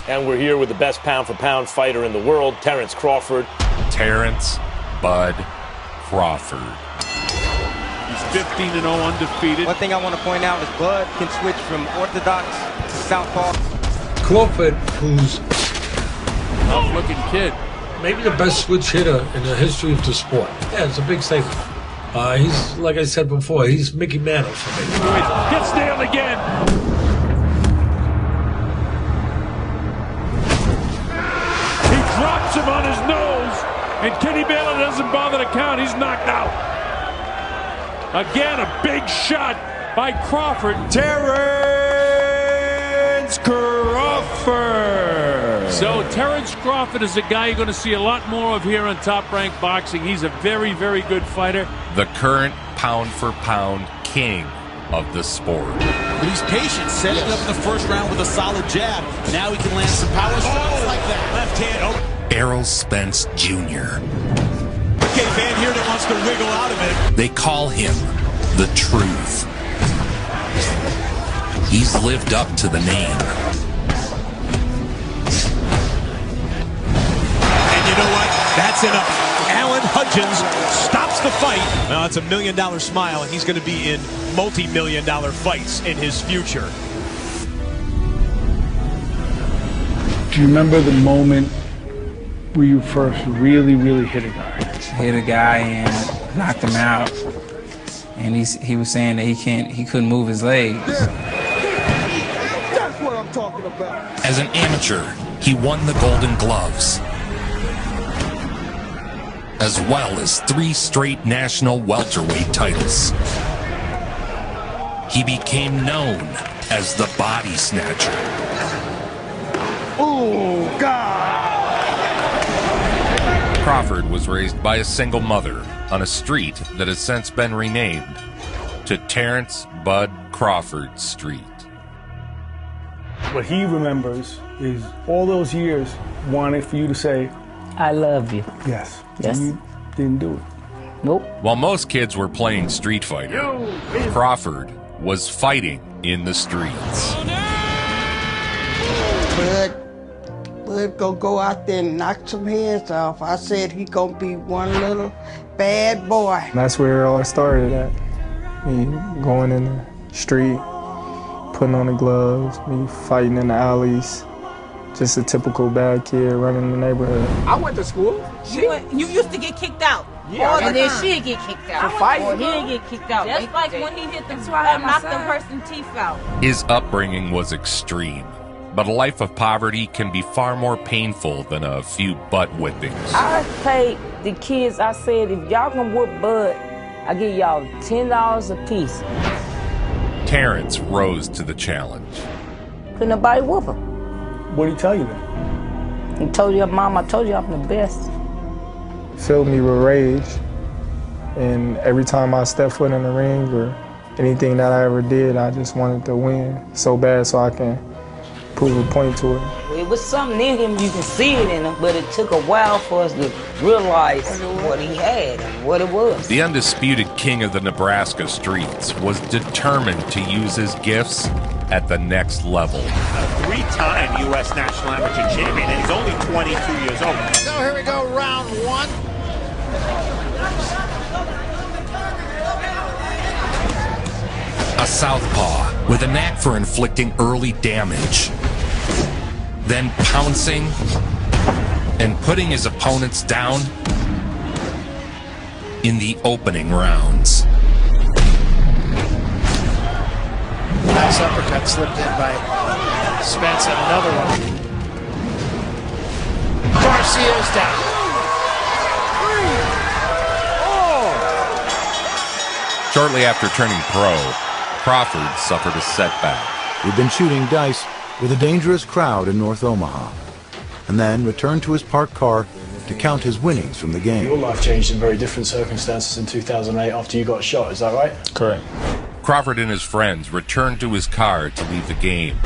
And we're here with the best pound-for-pound fighter in the world, Terence Crawford. Terence Bud Crawford. He's 15-0 undefeated. One thing I want to point out is Bud can switch from orthodox to southpaw. Crawford, who's Tough-looking kid. maybe the best switch hitter in the history of the sport. Yeah, it's a big statement. He's, like I said before, he's Mickey Mantle for me. Gets nailed again. He drops him on his nose, and Kenny Baylor doesn't bother to count. He's knocked out. Again, a big shot by Crawford. Terence Crawford. So Terence Crawford is a guy you're going to see a lot more of here on Top Rank Boxing. He's a very, very good fighter. The current pound-for-pound king of the sport. But he's patient, setting up in the first round with a solid jab. Now he can land some power shots like that. Left hand. Oh. Errol Spence Jr. Okay, Van here that wants to wiggle out of it. They call him the Truth. He's lived up to the name. And you know what? That's enough. Alan Hutchins stops the fight. Now it's $1 million smile, and he's going to be in multi-million-dollar fights in his future. Do you remember the moment where you first really hit a guy? Hit a guy and knocked him out, and he was saying that he couldn't move his legs. That's what I'm talking about. As an amateur, he won the Golden Gloves, as well as 3 straight national welterweight titles. He became known as the Body Snatcher. Oh, God. Crawford was raised by a single mother on a street that has since been renamed to Terence Bud Crawford Street. What he remembers is all those years wanting for you to say, I love you. yes. Yes. And you didn't do it. Nope. While most kids were playing Street Fighter, Crawford was fighting in the streets. Bud gonna go out there and knock some heads off. I said he gonna be one little bad boy. And that's where it all started at. Me going in the street, putting on the gloves, me fighting in the alleys. Just a typical bad kid running the neighborhood. I went to school. You used to get kicked out. Yeah, and then she'd get kicked out. For fighting? Or he'd get kicked out. Just like when he hit the knocked the person's teeth out. His upbringing was extreme, but a life of poverty can be far more painful than a few butt whippings. I paid the kids, I said, if y'all gonna whoop Bud, I give y'all $10 a piece. Terence rose to the challenge. Couldn't nobody whoop him. What did he tell you then? He told you, Mom, I told you I'm the best. Filled me with rage. And every time I stepped foot in the ring or anything that I ever did, I just wanted to win so bad so I can prove a point to it. It was something in him, you can see it in him, but it took a while for us to realize what he had and what it was. The undisputed king of the Nebraska streets was determined to use his gifts at the next level. A 3-time U.S. National Amateur Champion, and he's only 22 years old. So here we go, round 1. A southpaw with a knack for inflicting early damage, then pouncing and putting his opponents down in the opening rounds. Nice uppercut slipped in by Spence, and another one. Garcia's down. Shortly after turning pro, Crawford suffered a setback. He'd been shooting dice with a dangerous crowd in North Omaha, and then returned to his parked car to count his winnings from the game. Your life changed in very different circumstances in 2008 after you got shot, is that right? Correct. Crawford and his friends returned to his car to leave the game,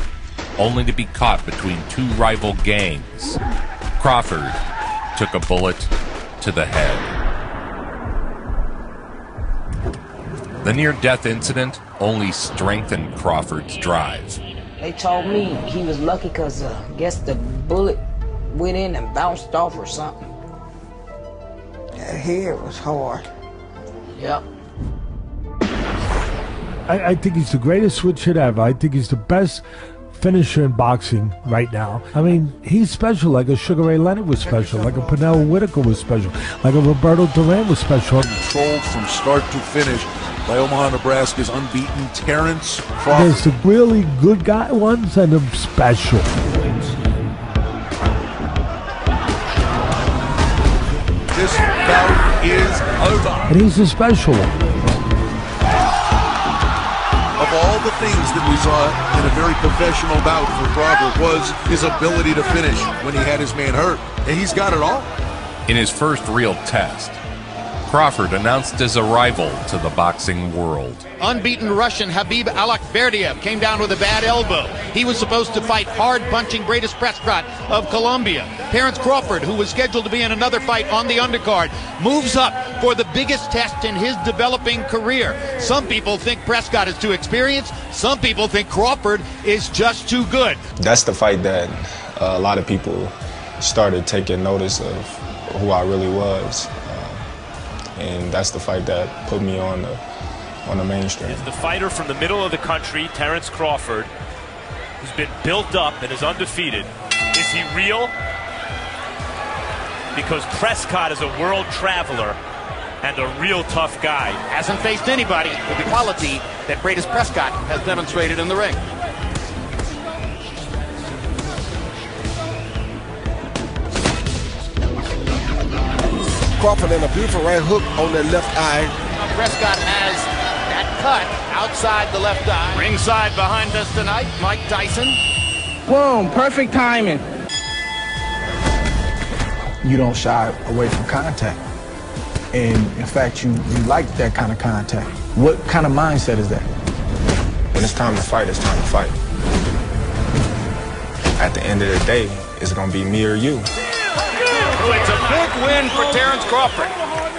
only to be caught between 2 rival gangs. Crawford took a bullet to the head. The near-death incident only strengthened Crawford's drive. They told me he was lucky because I guess the bullet went in and bounced off or something. That hair was hard. Yep. I think he's the greatest switch hit ever. I think he's the best finisher in boxing right now. I mean, he's special, like a Sugar Ray Leonard was special, like a Pernell Whitaker was special, like a Roberto Duran was special. Controlled from start to finish by Omaha, Nebraska's unbeaten Terence Crawford. There's the really good guy ones and the special. This bout is over. And he's the special one. Of all the things that we saw in a very professional bout for Crawford was his ability to finish when he had his man hurt. And he's got it all. In his first real test, Crawford announced his arrival to the boxing world. Unbeaten Russian Habib Alakberdiev came down with a bad elbow. He was supposed to fight hard-punching greatest Prescott of Colombia. Terence Crawford, who was scheduled to be in another fight on the undercard, moves up for the biggest test in his developing career. Some people think Prescott is too experienced. Some people think Crawford is just too good. That's the fight that a lot of people started taking notice of who I really was. And that's the fight that put me on the mainstream. Is the fighter from the middle of the country, Terence Crawford, who's been built up and is undefeated. Is he real? Because Prescott is a world traveler and a real tough guy. Hasn't faced anybody with the quality that greatest Prescott has demonstrated in the ring. Crawford and a beautiful right hook on the left eye. Prescott has that cut outside the left eye. Ringside behind us tonight, Mike Tyson. Boom, perfect timing. You don't shy away from contact. And in fact, you like that kind of contact. What kind of mindset is that? When it's time to fight, it's time to fight. At the end of the day, it's gonna be me or you. It's a big win for Terence Crawford.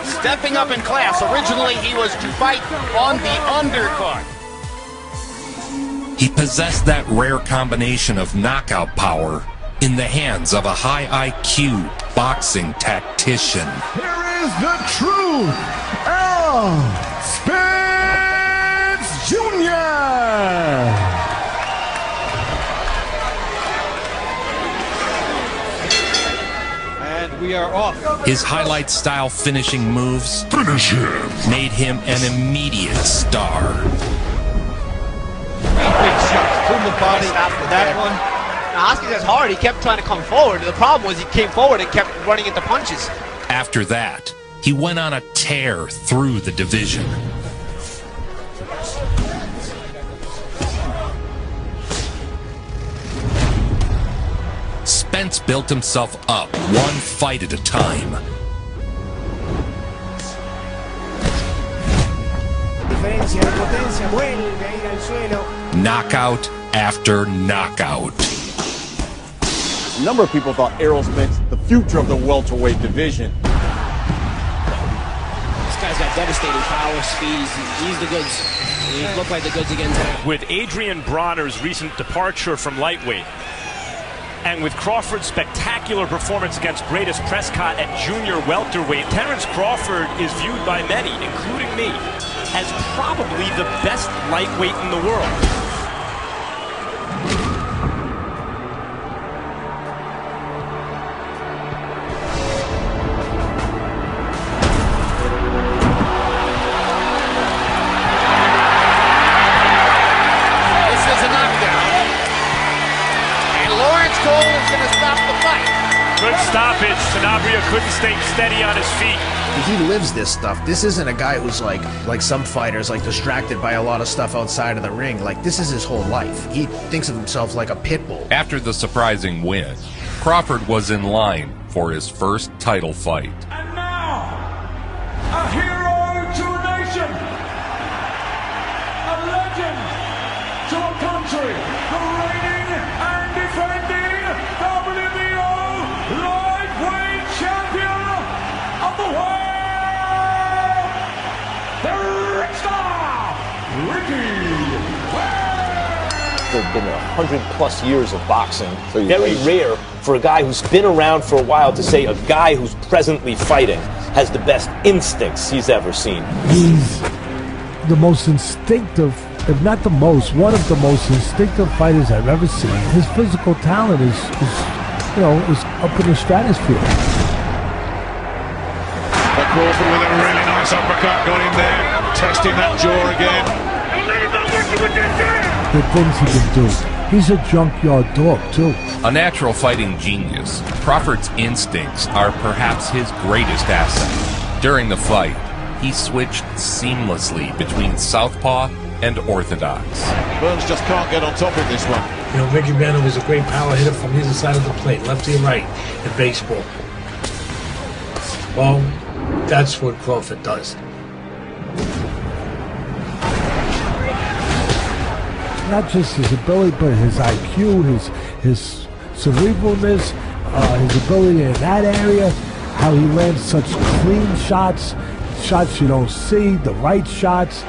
Stepping up in class. Originally, he was to fight on the undercard. He possessed that rare combination of knockout power in the hands of a high IQ boxing tactician. Here is the true Errol Spence Jr. We are off. His highlight-style finishing moves made him an immediate star. Big shots to the body after that one. Now, Oscar's hard. He kept trying to come forward. The problem was he came forward and kept running into punches. After that, he went on a tear through the division. Spence built himself up one fight at a time. Knockout after knockout. A number of people thought Errol Spence the future of the welterweight division. This guy's got devastating power, speed. He's the goods. He looked like the goods again tonight. With Adrian Bronner's recent departure from lightweight, and with Crawford's spectacular performance against greatest Prescott at junior welterweight, Terence Crawford is viewed by many, including me, as probably the best lightweight in the world. Good stoppage. Sanabria couldn't stay steady on his feet. He lives this stuff. This isn't a guy who's like some fighters, like distracted by a lot of stuff outside of the ring. Like, this is his whole life. He thinks of himself like a pit bull. After the surprising win, Crawford was in line for his first title fight. And now, a hero to a nation, a legend to a country, the reigning and defending WBO lightweight champion of the world, the Rick Star, Ricky. There's been 100+ years of boxing. Very rare for a guy who's been around for a while to say a guy who's presently fighting has the best instincts he's ever seen. He's the most instinctive, if not the most, one of the most instinctive fighters I've ever seen. His physical talent is up in the stratosphere. But Crawford with a really nice uppercut, got him there, testing that jaw again. The things he can do. He's a junkyard dog, too. A natural fighting genius, Crawford's instincts are perhaps his greatest asset. During the fight, he switched seamlessly between southpaw and orthodox. Burns just can't get on top of this one. You know, Ricky Banner was a great power hitter from either side of the plate, lefty and right, in baseball. Well, that's what Crawford does. Not just his ability, but his IQ, his cerebralness, his ability in that area, how he lands such clean shots, shots you don't see, the right shots.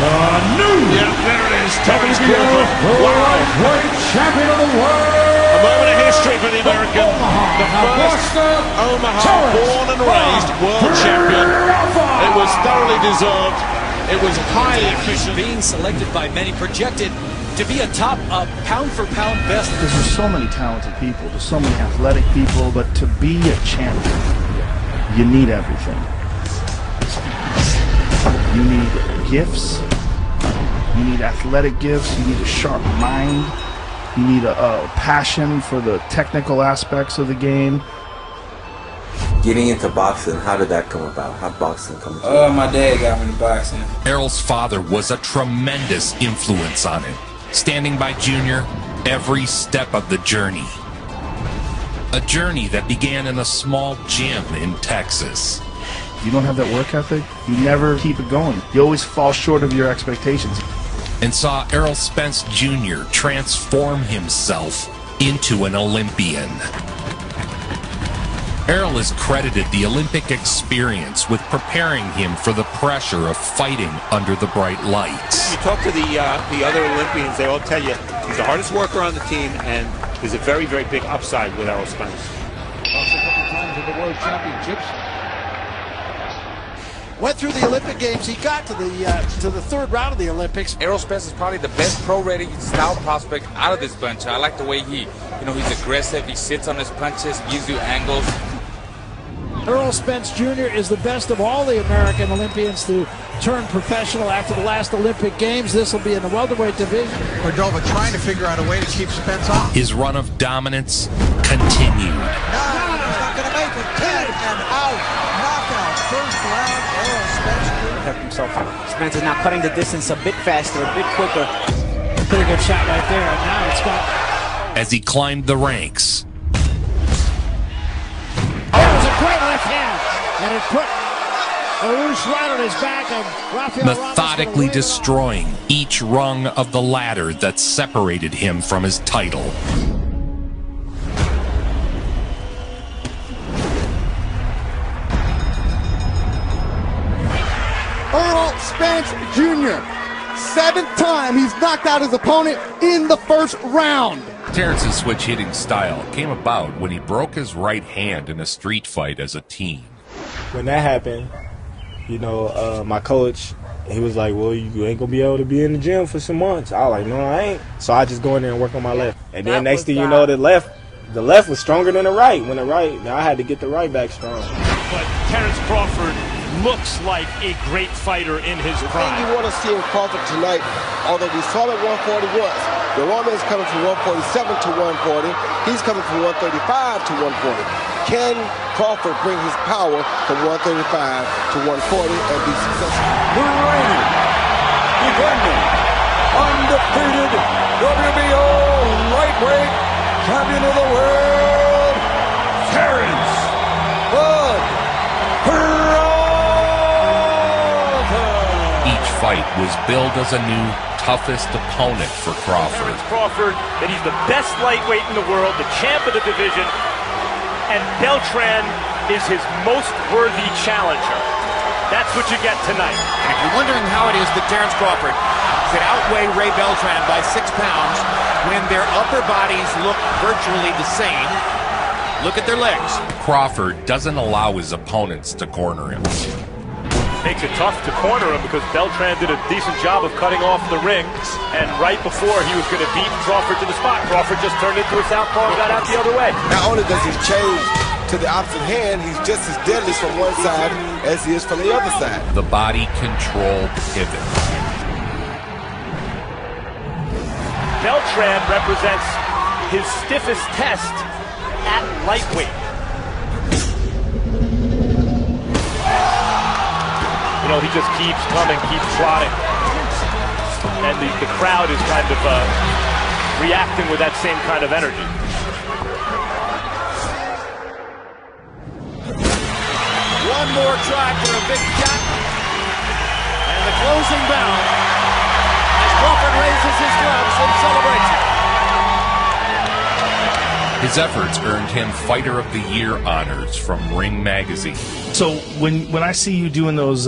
Yeah, there it is. Terence Crawford, welterweight champion of the world. A moment of history for the American. The first Omaha born and raised world champion. It was thoroughly deserved. It was highly efficient. Being selected by many, projected to be a top pound-for-pound best. Because there's so many talented people, there's so many athletic people, but to be a champion, you need everything. You need gifts, you need athletic gifts, you need a sharp mind, you need a passion for the technical aspects of the game. Getting into boxing, how did that come about? How boxing come about? My dad got me into boxing. Errol's father was a tremendous influence on him, standing by Junior every step of the journey. A journey that began in a small gym in Texas. You don't have that work ethic, you never keep it going. You always fall short of your expectations. And saw Errol Spence Jr. transform himself into an Olympian. Errol is credited the Olympic experience with preparing him for the pressure of fighting under the bright lights. You talk to the other Olympians, they all tell you he's the hardest worker on the team, and there's a very, very big upside with Errol Spence. Also a couple times in the World Championships. Went through the Olympic Games. He got to the third round of the Olympics. Errol Spence is probably the best pro-ready style prospect out of this bunch. I like the way he's aggressive. He sits on his punches, gives you angles. Errol Spence Jr. is the best of all the American Olympians to turn professional after the last Olympic Games. This will be in the welterweight division. Cordova trying to figure out a way to keep Spence off. His run of dominance continued. He's not going to make it. 10 and out. Knockout. First round. Errol Spence Jr. Help himself. Spence is now cutting the distance a bit faster, a bit quicker. Pretty good shot right there. And now it's got. As he climbed the ranks. Great left hand, and it put Arush right on his back, and Rafael methodically destroying each rung of the ladder that separated him from his title. Errol Spence Jr. 7th time he's knocked out his opponent in the first round. Terence's switch hitting style came about when he broke his right hand in a street fight as a teen. When that happened, my coach, he was like, well, you ain't gonna be able to be in the gym for some months. I was like, no, I ain't. So I just go in there and work on my left. And then next thing you know, the left was stronger than the right. Now I had to get the right back strong. But Terence Crawford looks like a great fighter in his prime. The thing you want to see in Crawford tonight, although we saw that 140 was, the Roman's coming from 147 to 140. He's coming from 135 to 140. Can Crawford bring his power from 135 to 140 and be successful? The reigning, defending, undefeated WBO lightweight champion of the world, Terence Bud Crawford. Each fight was billed as a new, toughest opponent for Crawford. Terence Crawford, that he's the best lightweight in the world, the champ of the division, and Beltran is his most worthy challenger. That's what you get tonight. And if you're wondering how it is that Terence Crawford could outweigh Ray Beltran by 6 pounds when their upper bodies look virtually the same, look at their legs. Crawford doesn't allow his opponents to corner him. Makes it tough to corner him because Beltran did a decent job of cutting off the ring, and right before he was going to beat Crawford to the spot, Crawford just turned into a southpaw and got out the other way. Not only does he change to the opposite hand, he's just as deadly from one side as he is from the other side. The body control pivot. Beltran represents his stiffest test at lightweight. You know, he just keeps coming, keeps trotting. And the crowd is kind of reacting with that same kind of energy. One more try for a big shot. And the closing bell as Crawford raises his gloves in celebration. His efforts earned him Fighter of the Year honors from Ring Magazine. So when I see you doing those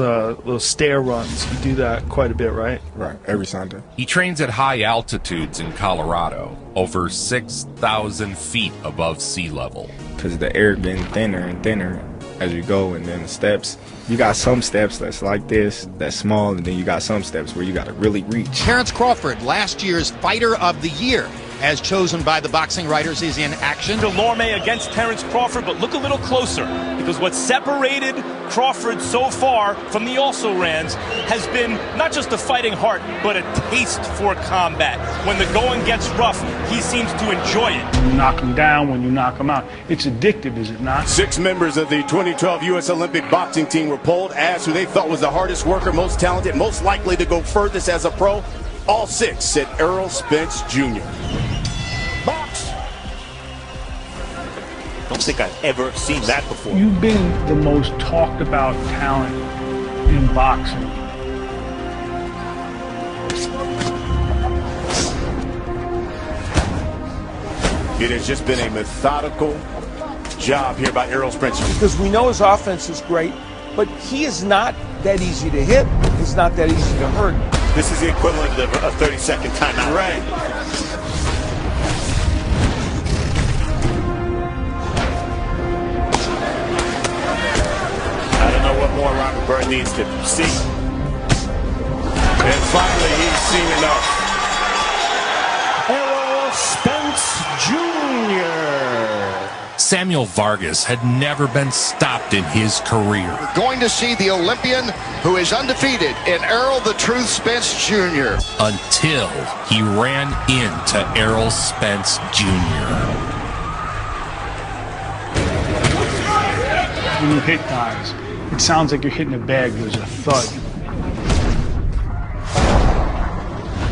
stair runs, you do that quite a bit, right? Right, every Sunday. He trains at high altitudes in Colorado, over 6,000 feet above sea level. Because the air getting thinner and thinner as you go, and then the steps, you got some steps that's like this, that's small, and then you got some steps where you got to really reach. Terence Crawford, last year's Fighter of the Year, as chosen by the boxing writers, is in action. Delorme against Terence Crawford, but look a little closer, because what separated Crawford so far from the also-rans has been not just a fighting heart, but a taste for combat. When the going gets rough, he seems to enjoy it. When you knock him down, when you knock him out, it's addictive, is it not? 6 members of the 2012 U.S. Olympic boxing team were polled, asked who they thought was the hardest worker, most talented, most likely to go furthest as a pro. All 6 said Errol Spence Jr. Box. Don't think I've ever seen that before. You've been the most talked about talent in boxing. It has just been a methodical job here by Errol Spence Jr. Because we know his offense is great, but he is not that easy to hit. He's not that easy to hurt. This is the equivalent of a 30-second timeout. Right. I don't know what more Robert Byrd needs to see. And finally, he's seen enough. Errol Spence Jr. Samuel Vargas had never been stopped in his career. We're going to see the Olympian who is undefeated in Errol the Truth Spence Jr. Until he ran into Errol Spence Jr. When you hit guys, it sounds like you're hitting a bag. There's a thud.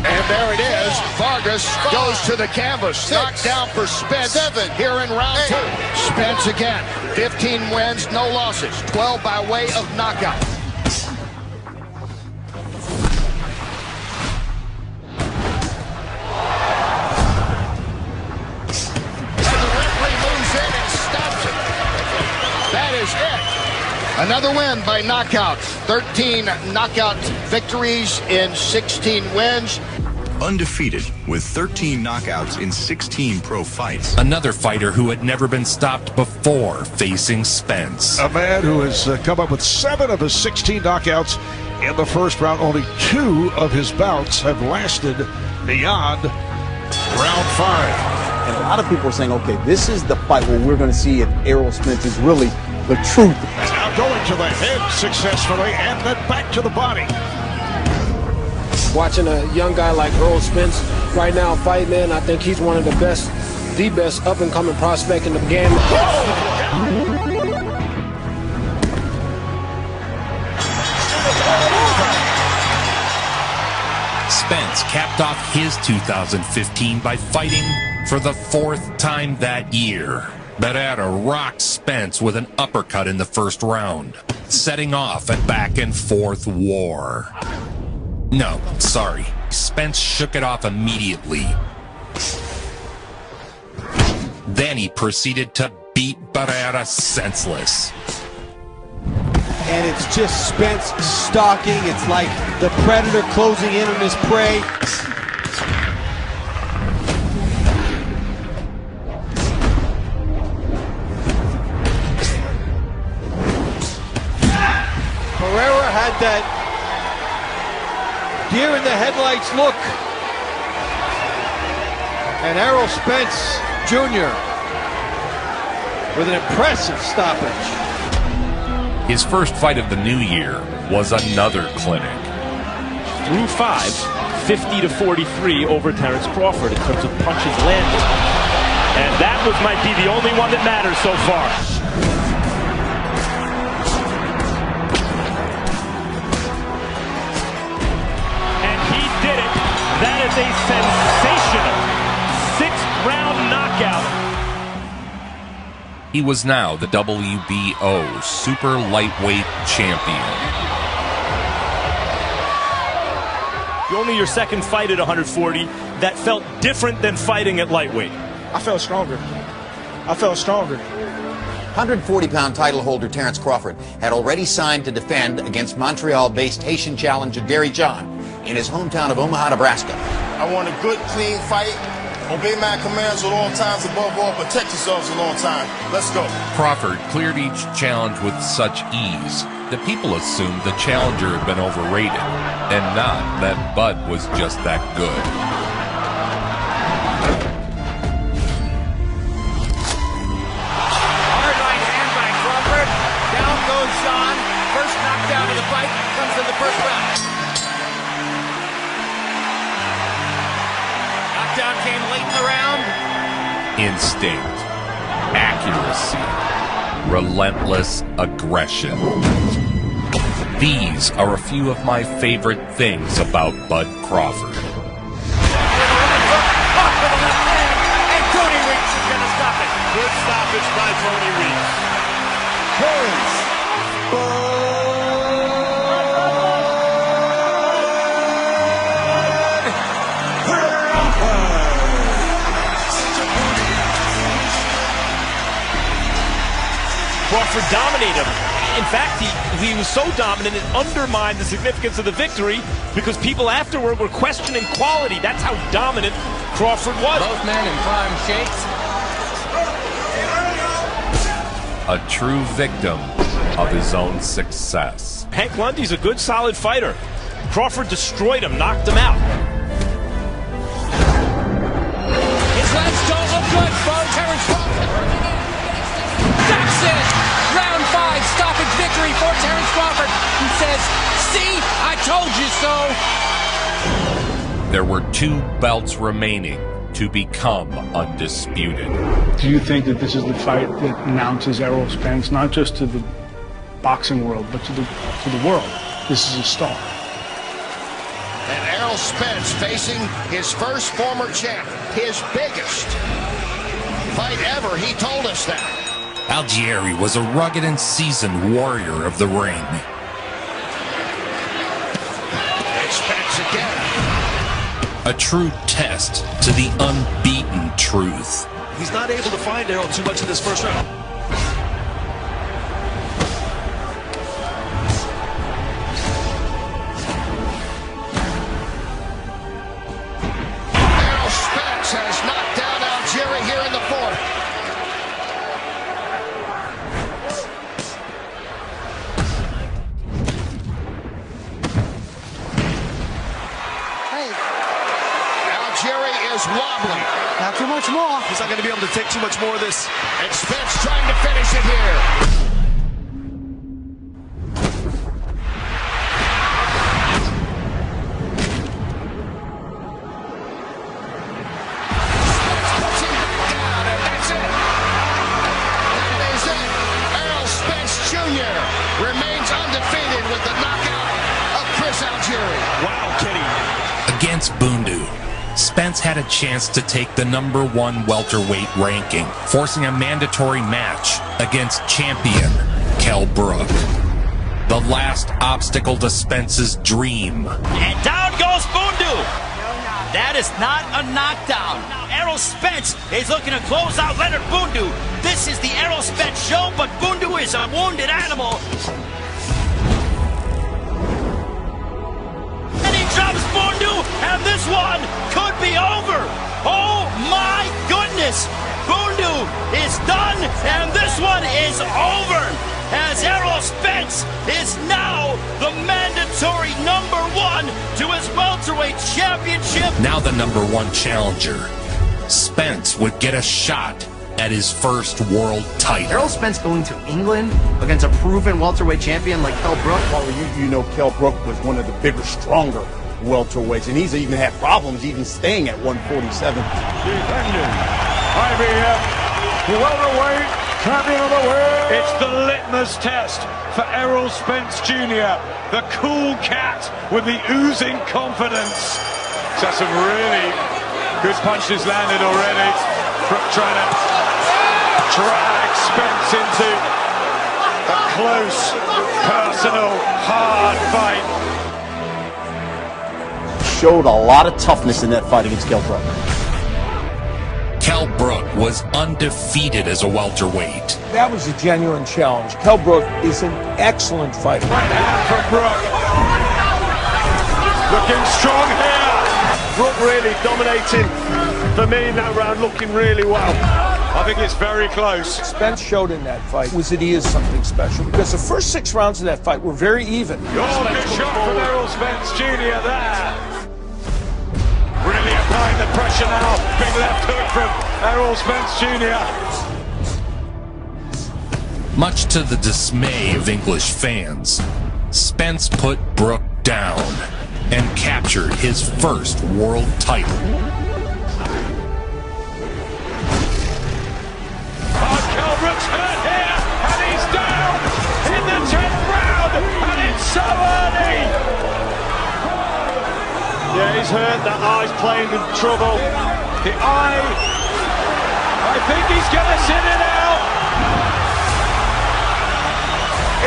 And there it is. Vargas goes to the canvas. Knocked down for Spence 7 here in round 2. Spence again. 15 wins, no losses. 12 by way of knockout. And the referee moves in and stops it. That is it. Another win by knockout. 13 knockout victories in 16 wins. Undefeated with 13 knockouts in 16 pro fights. Another fighter who had never been stopped before facing Spence. A man who has come up with 7 of his 16 knockouts in the first round. Only 2 of his bouts have lasted beyond round 5. And a lot of people are saying, okay, this is the fight where we're going to see if Errol Spence is really the truth. And now going to the head successfully and then back to the body. Watching a young guy like Errol Spence right now fight, man, I think he's one of the best up-and-coming prospect in the game. Spence capped off his 2015 by fighting for the 4th time that year. Barrera rocked Spence with an uppercut in the first round, setting off a back-and-forth war. No, sorry. Spence shook it off immediately. Then he proceeded to beat Barrera senseless. and it's just Spence stalking. It's like the predator closing in on his prey. Herrera had that deer in the headlights look. And Errol Spence Jr. with an impressive stoppage. His first fight of the new year was another clinic. Through 5, 50-43 over Terence Crawford in terms of punches landed. And that might be the only one that matters so far. And he did it. That is a sensational 6th-round knockout. He was now the WBO super lightweight champion. Only your second fight at 140 that felt different than fighting at lightweight. I felt stronger. 140-pound title holder Terence Crawford had already signed to defend against Montreal-based Haitian challenger Gary John in his hometown of Omaha, Nebraska. I want a good, clean fight. Obey my commands at all times, above all, protect yourselves at all times. Let's go. Crawford cleared each challenge with such ease that people assumed the challenger had been overrated, and not that Bud was just that good. Hard right hand by Crawford. Down goes John. First knockdown of the fight comes in the first round. Knockdown came late in the round. Instinct, accuracy, relentless aggression. These are a few of my favorite things about Bud Crawford. And Tony Weeks is going to stop it. Good stoppage by Tony Weeks. Terence. Crawford dominated him. In fact, he was so dominant it undermined the significance of the victory because people afterward were questioning quality. That's how dominant Crawford was. Both men in prime shapes. A true victim of his own success. Hank Lundy's a good, solid fighter. Crawford destroyed him, knocked him out. His legs don't look good for Terence Crawford. That's it! Round 5, stoppage victory for Terence Crawford. He says, see, I told you so. There were 2 belts remaining to become undisputed. Do you think that this is the fight that announces Errol Spence not just to the boxing world, but to the world? This is a star. And Errol Spence facing his first former champ, his biggest fight ever. He told us that. Algieri was a rugged and seasoned warrior of the ring. And Spence again. A true test to the unbeaten truth. He's not able to find Errol too much in this first round. Errol Spence has knocked down Algieri here in the 4th. Algieri is wobbly. Not too much more. He's not going to be able to take too much more of this. And Spence trying to finish it here. Spence puts him back down, and that's it. That is it. Errol Spence Jr. remains undefeated with the knockout of Chris Algieri. Wow, Kenny. Against Bundu, Spence had a chance to take the #1 welterweight ranking, forcing a mandatory match against champion Kell Brook. The last obstacle to Spence's dream. And down goes Bundu. That is not a knockdown. Now Errol Spence is looking to close out Leonard Bundu. This is the Errol Spence show, but Bundu is a wounded animal. and this one could be over. Oh my goodness. Bundu is done, and this one is over, as Errol Spence is now the mandatory #1 to his welterweight championship. Now the #1 challenger, Spence would get a shot at his first world title. Errol Spence going to England against a proven welterweight champion like Kell Brook. Well, you know Kell Brook was one of the bigger, stronger welterweights, and he's even had problems even staying at 147. Defending IBF welterweight champion of the world. It's the litmus test for Errol Spence Jr., the cool cat with the oozing confidence. So some really good punches landed already. Trying to drag Spence into a close, personal, hard fight. Showed a lot of toughness in that fight against Kell Brook. Kell Brook was undefeated as a welterweight. That was a genuine challenge. Kell Brook is an excellent fighter. Right hand from Brook. Looking strong here. Brook really dominating for me in that round, looking really well. I think it's very close. Spence showed in that fight was that he is something special, because the first 6 rounds of that fight were very even. Oh, good shot from Errol Spence Jr. there. Really applying the pressure now. Big left hook from Errol Spence Jr. Much to the dismay of English fans, Spence put Brook down and captured his first world title. Kell Brook's hurt here, and he's down in the 10th round, and it's so early. Yeah, he's hurt. That eye's playing in trouble. The eye, I think he's going to sit it out.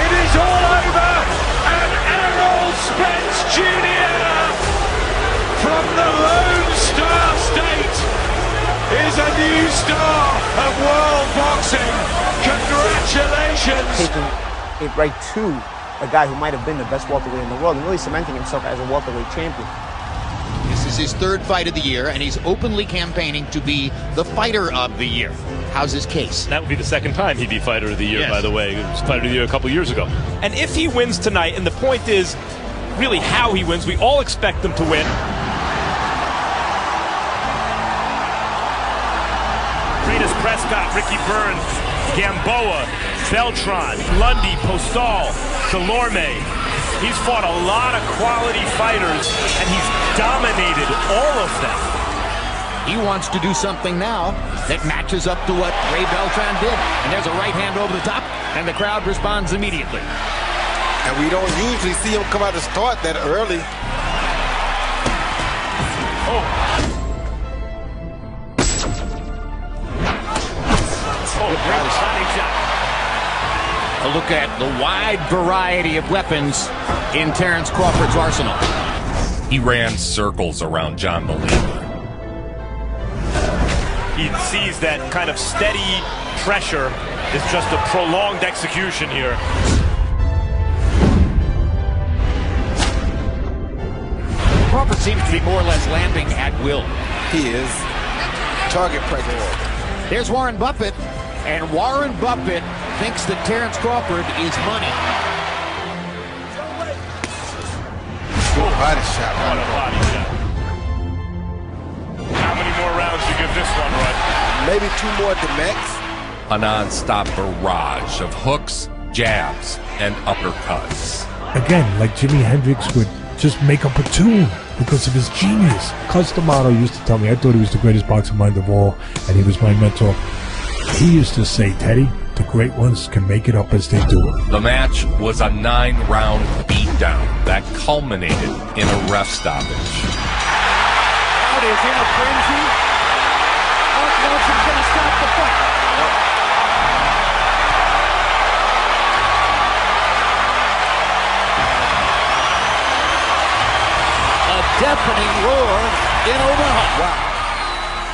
It is all over, and Errol Spence Jr. from the Lone Star State is a new star of world boxing. Congratulations. Taking it right to a guy who might have been the best welterweight in the world and really cementing himself as a welterweight champion. This is his 3rd fight of the year, and he's openly campaigning to be the fighter of the year. How's his case? That would be the 2nd time he'd be fighter of the year, by the way. He was fighter of the year a couple years ago. And if he wins tonight, and the point is really how he wins, we all expect him to win. Greatest Prescott, Ricky Burns, Gamboa, Beltran, Lundy, Postal, Delorme. He's fought a lot of quality fighters, and he's dominated all of them. He wants to do something now that matches up to what Ray Beltran did. And there's a right hand over the top, and the crowd responds immediately. And we don't usually see him come out to start that early. Great body shot. A look at the wide variety of weapons in Terence Crawford's arsenal. He ran circles around John Molina. He sees that kind of steady pressure is just a prolonged execution here. Crawford seems to be more or less landing at will. He is. Target practice. There's Warren Buffett, and Warren Buffett thinks that Terence Crawford is money. Good body shot. What a body shot. How many more rounds do you give this one, Rod? Maybe 2 more at the max. A non-stop barrage of hooks, jabs, and uppercuts. Again, like Jimi Hendrix would just make up a tune because of his genius. Cus D'Amato used to tell me I thought he was the greatest boxing mind of all, and he was my mentor. He used to say, Teddy, the great ones can make it up as they do it. The match was a 9-round beatdown that culminated in a ref stoppage. Crowd is in a frenzy. Mark Nelson's going to stop the fight. A deafening roar in Omaha. Wow.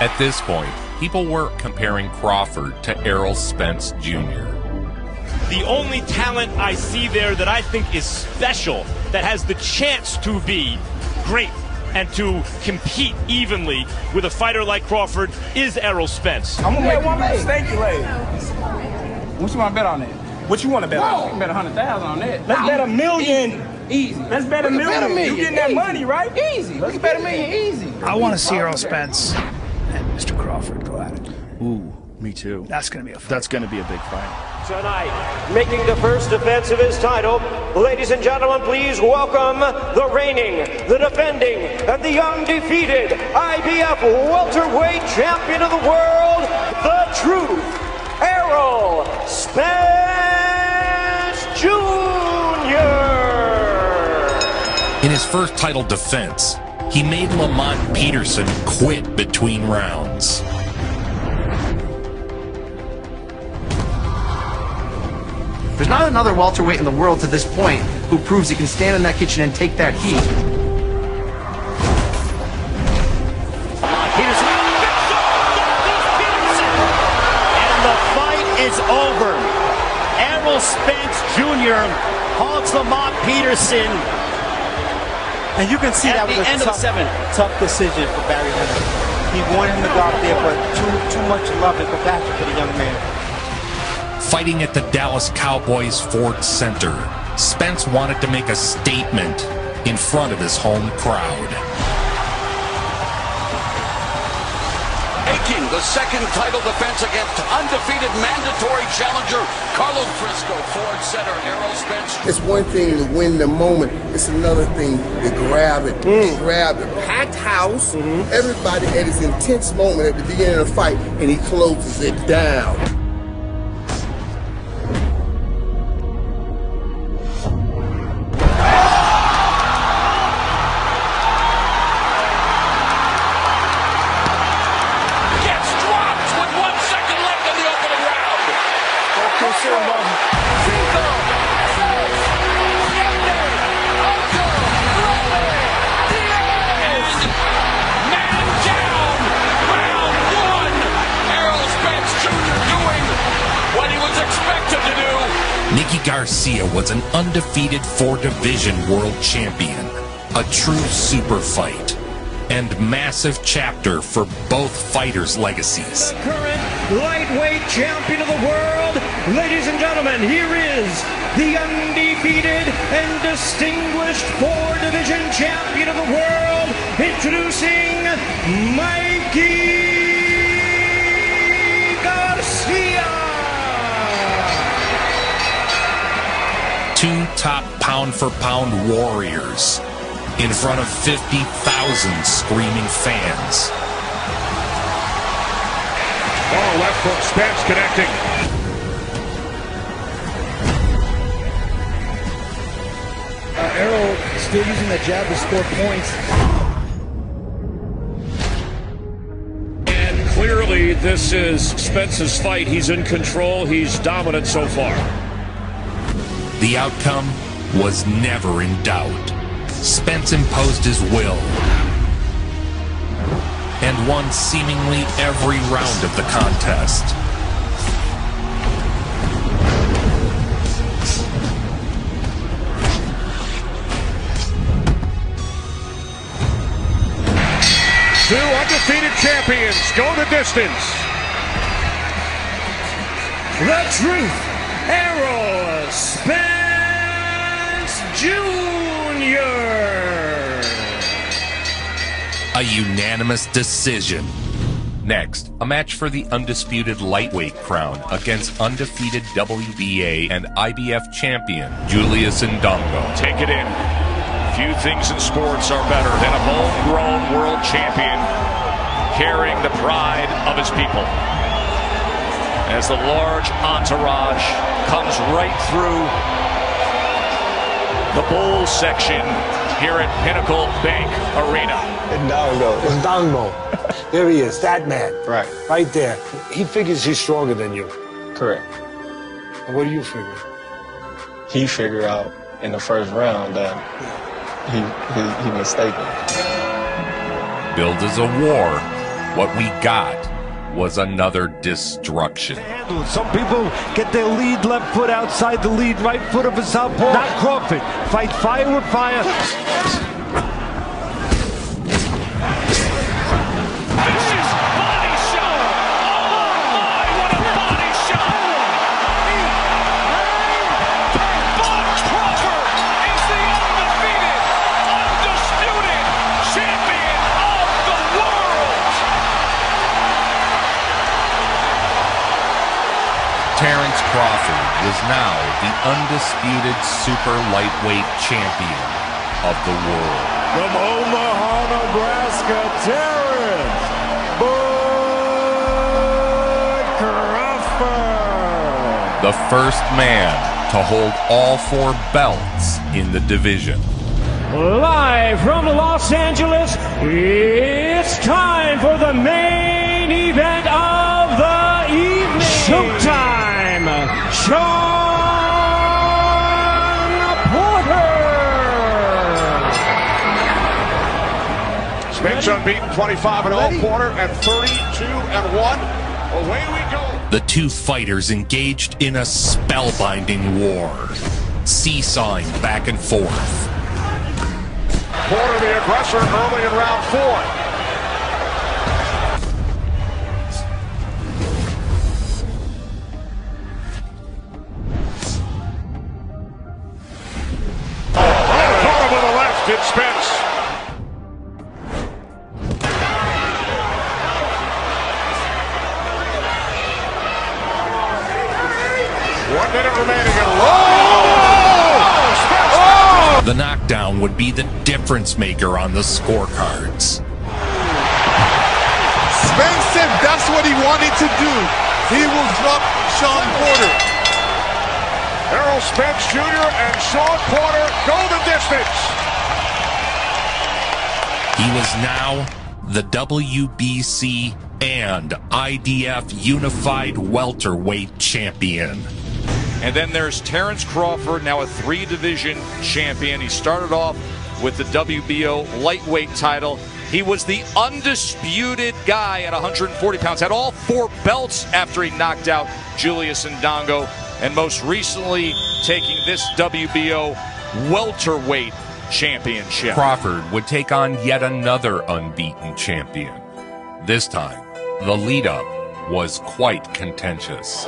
At this point, people were comparing Crawford to Errol Spence Jr. The only talent I see there that I think is special, that has the chance to be great, and to compete evenly with a fighter like Crawford is Errol Spence. I'm gonna make one mistake, lady. What you want to bet on that? What you want to bet on? You can bet 100,000 on that. Let's bet $1 million. Easy. Let's bet $1 million. You getting that money, right? Easy. Let's bet $1 million. Easy. I want to see Errol Spence and Mr. Crawford go at it. Ooh, me too. That's going to be a fight. That's going to be a big fight. Tonight, making the first defense of his title, ladies and gentlemen, please welcome the reigning, the defending, and the undefeated IBF welterweight champion of the world, the truth, Errol Spence Jr. In his first title defense, he made Lamont Peterson quit between rounds. There's not another welterweight in the world to this point who proves he can stand in that kitchen and take that heat. And the fight is over. Errol Spence Jr. halts Lamont Peterson. And you can see that was a tough decision for Barry Leonard. He wanted him to go out there, but too much love and compassion for the young man. Fighting at the Dallas Cowboys Ford Center, Spence wanted to make a statement in front of his home crowd. Making the second title defense against undefeated mandatory challenger Carlos Frisco, Ford Center, Errol Spence. It's one thing to win the moment. It's another thing to grab it. Grab it. Packed house. Everybody at his intense moment at the beginning of the fight, and he closes it down. Garcia was an undefeated 4-division world champion, a true super fight, and massive chapter for both fighters' legacies. Current lightweight champion of the world, ladies and gentlemen, here is the undefeated and distinguished 4-division champion of the world, introducing Garcia. Two top pound-for-pound warriors in front of 50,000 screaming fans. Oh, left hook, Spence connecting. Errol still using the jab to score points. And clearly this is Spence's fight. He's in control. He's dominant so far. The outcome was never in doubt. Spence imposed his will and won seemingly every round of the contest. Two undefeated champions go the distance. The truth, Errol Spence Jr. A unanimous decision. Next, a match for the undisputed lightweight crown against undefeated WBA and IBF champion Julius Ndongo. Take it in. Few things in sports are better than a homegrown world champion carrying the pride of his people. As the large entourage comes right through the bowl section here at Pinnacle Bank Arena. Ndongo. There he is, that man. Right there. He figures he's stronger than you. Correct. And what do you figure? He figured out in the first round that he mistaken. Billed as a war, what we got was another destruction. Some people get their lead left foot outside the lead right foot of a southpaw. Not Crawford. Fight fire with fire. Terence Crawford was now the undisputed super lightweight champion of the world. From Omaha, Nebraska, Terence Bud Crawford. The first man to hold all 4 belts in the division. Live from Los Angeles, it's time for the main event of the evening. Showtime! Sean Porter! Spence unbeaten, 25-0 Porter, and 32-1. Away we go. The two fighters engaged in a spellbinding war, seesawing back and forth. Porter the aggressor early in round 4. Caught him with a left, did Spence. One minute remaining and The knockdown would be the difference maker on the scorecards. Spence said that's what he wanted to do. He will drop Sean Porter. Errol Spence Jr. and Sean Porter go the distance. He was now the WBC and IDF Unified Welterweight Champion. And then there's Terence Crawford, now a 3-division champion. He started off with the WBO lightweight title. He was the undisputed guy at 140 pounds, had all 4 belts after he knocked out Julius Ndongo, and most recently taking this WBO welterweight championship. Crawford would take on yet another unbeaten champion. This time, the lead-up was quite contentious.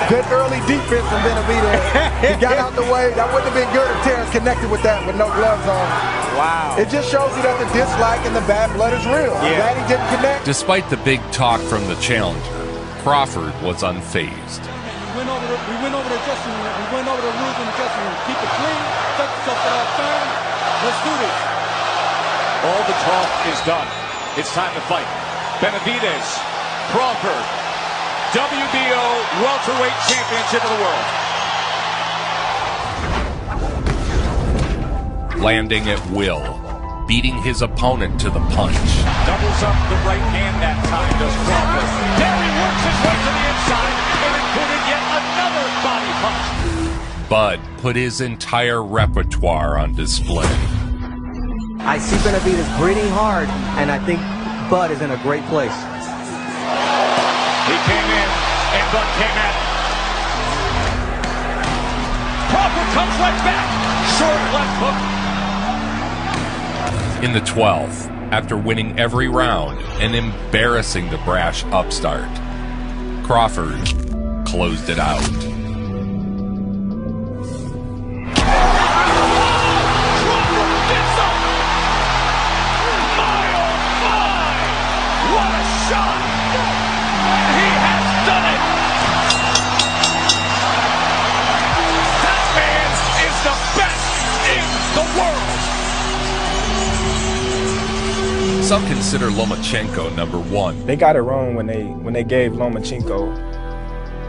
Good early defense from Benavidez. He got out the way. That wouldn't have been good if Terence connected with that with no gloves on. Wow. It just shows you that the dislike and the bad blood is real. I'm glad he didn't connect. Despite the big talk from the challenger, Crawford was unfazed. We went over the dressing room. We went over the rules in the dressing room. Keep it clean. Set yourself for that turn. Let's do this. All the talk is done. It's time to fight. Benavidez, Crawford, WBO welterweight championship of the world. Landing at will, beating his opponent to the punch. Doubles up the right hand that time, does Crawford. There he works his way to the inside and included yet another body punch. Bud put his entire repertoire on display. I see Benavidez breathing hard, and I think Bud is in a great place. He came in, and Bud came at him. Crawford comes right back. Short left hook. In the 12th, after winning every round and embarrassing the brash upstart, Crawford closed it out. Some consider Lomachenko #1. They got it wrong when they gave Lomachenko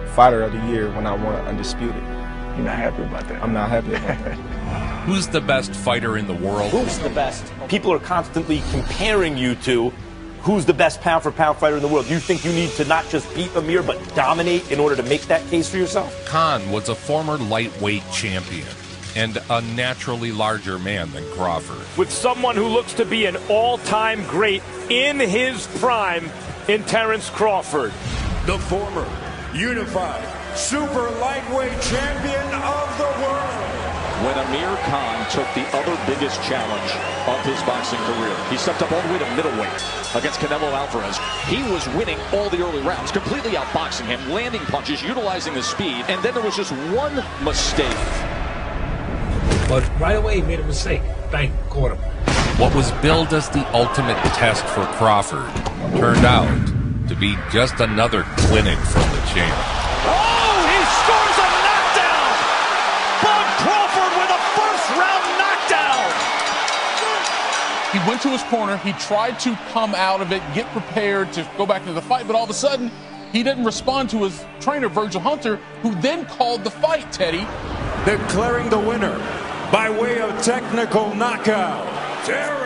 Fighter of the Year when I won Undisputed. You're not happy about that? I'm not happy about that. Who's the best fighter in the world? Who's the best? People are constantly comparing you to who's the best pound-for-pound fighter in the world. You think you need to not just beat Amir, but dominate in order to make that case for yourself? Khan was a former lightweight champion and a naturally larger man than Crawford. With someone who looks to be an all-time great in his prime in Terence Crawford. The former unified super lightweight champion of the world. When Amir Khan took the other biggest challenge of his boxing career, he stepped up all the way to middleweight against Canelo Alvarez. He was winning all the early rounds, completely outboxing him, landing punches, utilizing his speed, and then there was just one mistake. But right away he made a mistake. Bang, caught him. What was billed as the ultimate test for Crawford turned out to be just another clinic from the champ. Oh, he scores a knockdown! Bud Crawford with a first-round knockdown! He went to his corner, he tried to come out of it, get prepared to go back into the fight, but all of a sudden, he didn't respond to his trainer, Virgil Hunter, who then called the fight, Teddy. Declaring the winner by way of technical knockout, Terence.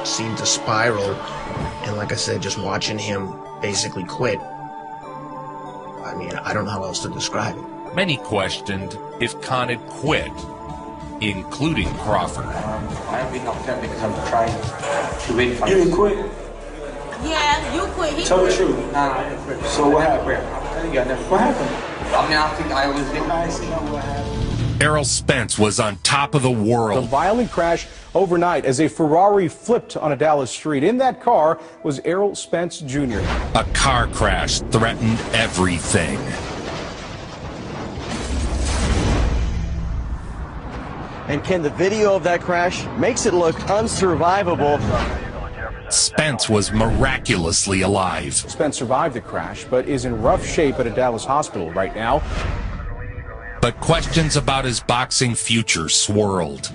Seemed to spiral, and like I said, just watching him basically quit. I mean, I don't know how else to describe it. Many questioned if Khan had quit, including Crawford. I've been upset because I'm trying to win for You didn't quit? Yeah, you quit. He Tell quit. the truth. Nah, I didn't quit. So what happened? I'm telling you, I never What happened? I mean, I think I was getting what happened. Errol Spence was on top of the world. A violent crash overnight as a Ferrari flipped on a Dallas street. In that car was Errol Spence Jr. A car crash threatened everything. And Ken, the video of that crash makes it look unsurvivable. Spence was miraculously alive. Spence survived the crash, but is in rough shape at a Dallas hospital right now. But questions about his boxing future swirled.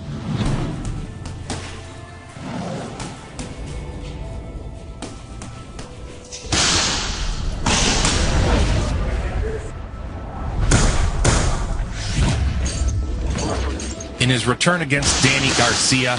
In his return against Danny Garcia,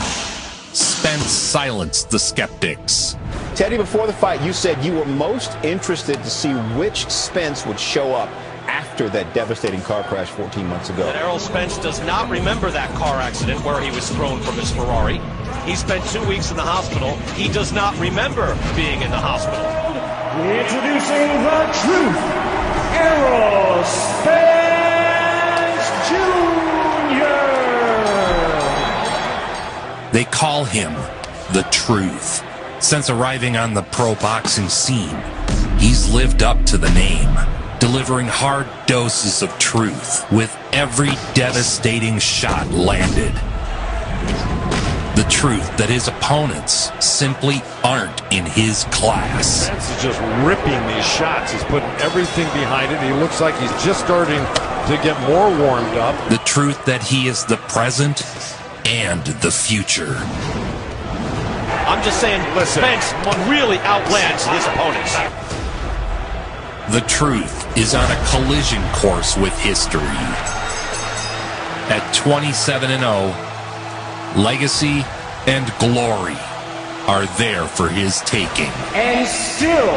Spence silenced the skeptics. Teddy, before the fight, you said you were most interested to see which Spence would show up after that devastating car crash 14 months ago. And Errol Spence does not remember that car accident where he was thrown from his Ferrari. He spent 2 weeks in the hospital. He does not remember being in the hospital. Introducing the truth, Errol Spence Jr. They call him the Truth. Since arriving on the pro boxing scene, he's lived up to the name, delivering hard doses of truth with every devastating shot landed. The truth that his opponents simply aren't in his class. Spence is just ripping these shots. He's putting everything behind it. He looks like he's just starting to get more warmed up. The truth that he is the present and the future. I'm just saying, Spence really outlands his opponents. The Truth is on a collision course with history. At 27-0, legacy and glory are there for his taking. And still,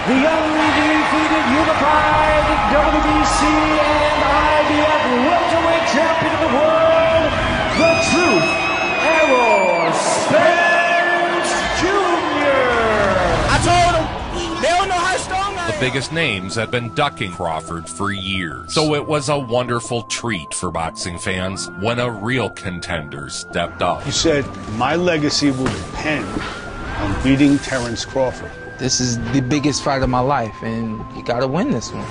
the undefeated unified WBC and IBF welterweight champion of the world, the Truth, Errol Spence Jr. I told him, they don't know how strong I am. The biggest names had been ducking Crawford for years, so it was a wonderful treat for boxing fans when a real contender stepped up. You said, my legacy will depend on beating Terence Crawford. This is the biggest fight of my life, and you gotta win this one.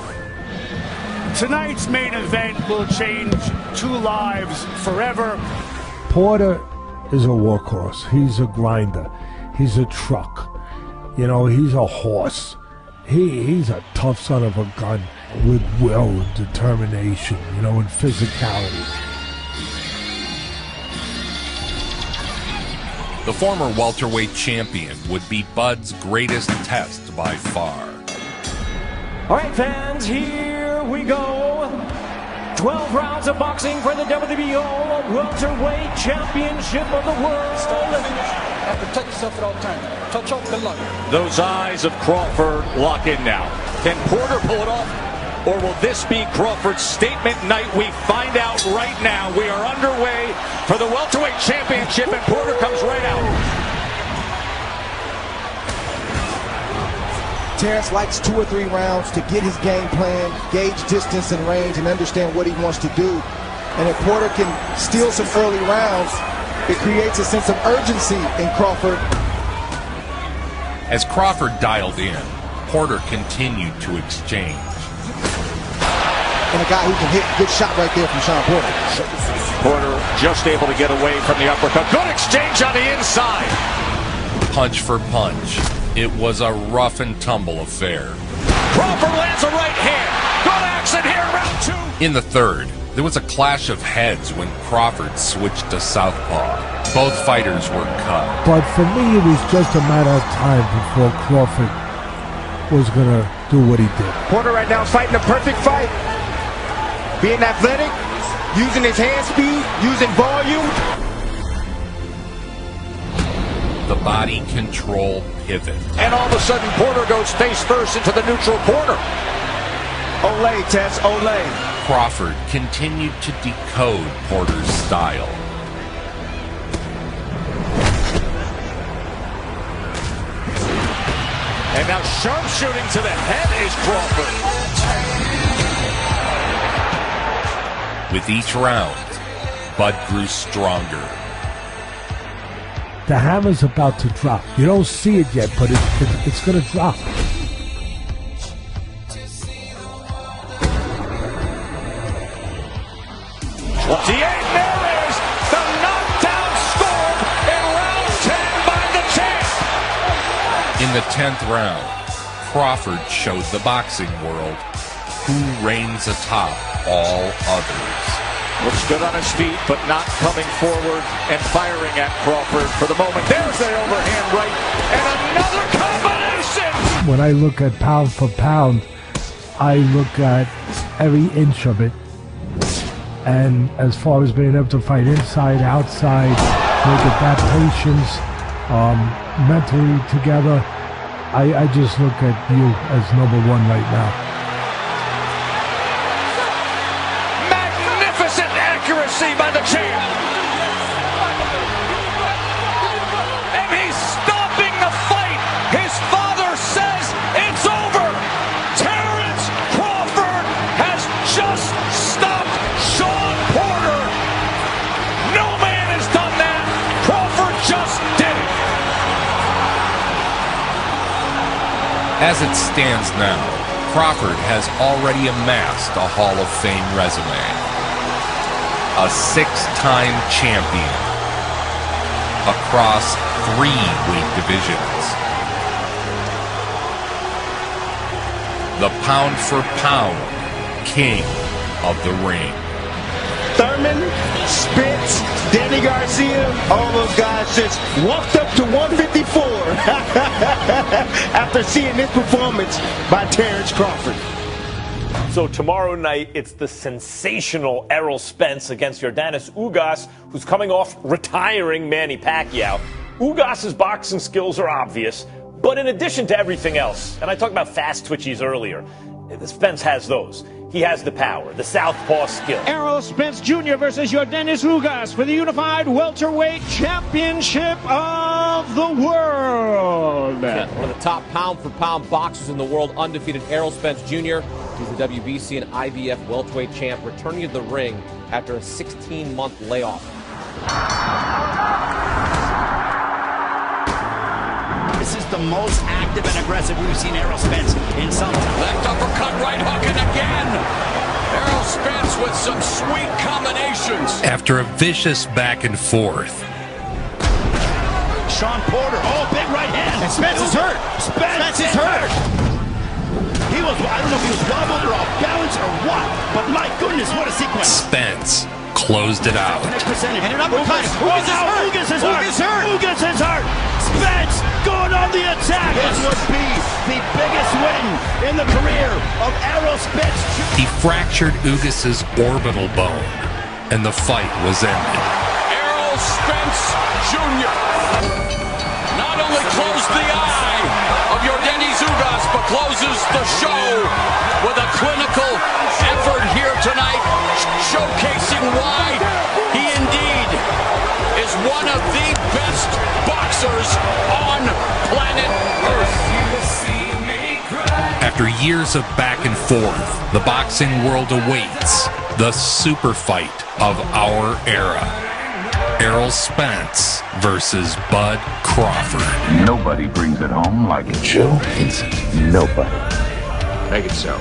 Tonight's main event will change two lives forever. Porter is a workhorse. He's a grinder. He's a truck. You know, he's a horse. He's a tough son of a gun with will and determination, you know, and physicality. The former welterweight champion would be Bud's greatest test by far. All right, fans, here we go. 12 rounds of boxing for the WBO welterweight championship of the world. Have to protect yourself at all times. Touch off, good luck. Those eyes of Crawford lock in now. Can Porter pull it off? Or will this be Crawford's statement night? We find out right now. We are underway for the welterweight championship, and Porter comes right out. Terence likes 2 or 3 rounds to get his game plan, gauge distance and range, and understand what he wants to do. And if Porter can steal some early rounds, it creates a sense of urgency in Crawford. As Crawford dialed in, Porter continued to exchange. And a guy who can hit, good shot right there from Sean Porter. Porter just able to get away from the uppercut. Good exchange on the inside. Punch for punch. It was a rough and tumble affair. Crawford lands a right hand. Good action here, round 2. In the third, there was a clash of heads when Crawford switched to southpaw. Both fighters were cut. But for me, it was just a matter of time before Crawford was going to do what he did. Porter right now is fighting a perfect fight. Being athletic, using his hand speed, using volume. The body control pivot. And all of a sudden, Porter goes face first into the neutral corner. Olay, Tess, olay. Crawford continued to decode Porter's style. And now sharpshooting to the head is Crawford. With each round, Bud grew stronger. The hammer's about to drop. You don't see it yet, but it's going to drop. There is the knockdown scored in round 10 by the champ. In the 10th round, Crawford showed the boxing world who reigns atop all others. Looks good on his feet, but not coming forward and firing at Crawford for the moment. There's the overhand right, and another combination! When I look at pound for pound, I look at every inch of it. And as far as being able to fight inside, outside, look at that patience, mentally together, I just look at you as number one right now. Magnificent accuracy by the champ. And he's stopping the fight. His father says it's over. Terence Crawford has just stopped Sean Porter. No man has done that. Crawford just did it. As it stands now, Crawford has already amassed a Hall of Fame resume. A 6-time champion across 3 weight divisions. The pound-for-pound king of the ring. Thurman, Spence, Danny Garcia, all those guys just walked up to 154 after seeing this performance by Terence Crawford. So tomorrow night, it's the sensational Errol Spence against Yordenis Ugas, who's coming off retiring Manny Pacquiao. Ugas's boxing skills are obvious, but in addition to everything else, and I talked about fast twitchies earlier, Spence has those. He has the power, the southpaw skill. Errol Spence Jr. versus Yordenis Ugas for the unified welterweight championship of the world. Yeah, one of the top pound-for-pound boxers in the world, undefeated Errol Spence Jr. He's the WBC and IBF welterweight champ, returning to the ring after a 16-month layoff. This is the most active and aggressive we've seen Errol Spence in some time. Left uppercut, right hook, and again. Errol Spence with some sweet combinations. After a vicious back and forth. Sean Porter, big right hand. And Spence is hurt. Spence is hurt. He was, I don't know if he was wobbled or off balance or what, but my goodness, what a sequence. Spence closed it out. And an uppercut. Ugas is hurt. Ugas is hurt. Spence going on the attack. This would be the biggest win in the career of Errol Spence. He fractured Ugas's orbital bone, and the fight was ended. Errol Spence Jr. not only closed the eye of Yordenis Ugas, but closes the show with a clinical effort here tonight, showcasing why he indeed is one of the best boxers on planet Earth. After years of back and forth, the boxing world awaits the super fight of our era. Errol Spence versus Bud Crawford. Nobody brings it home like Joe Vincent. Nobody. Make it so.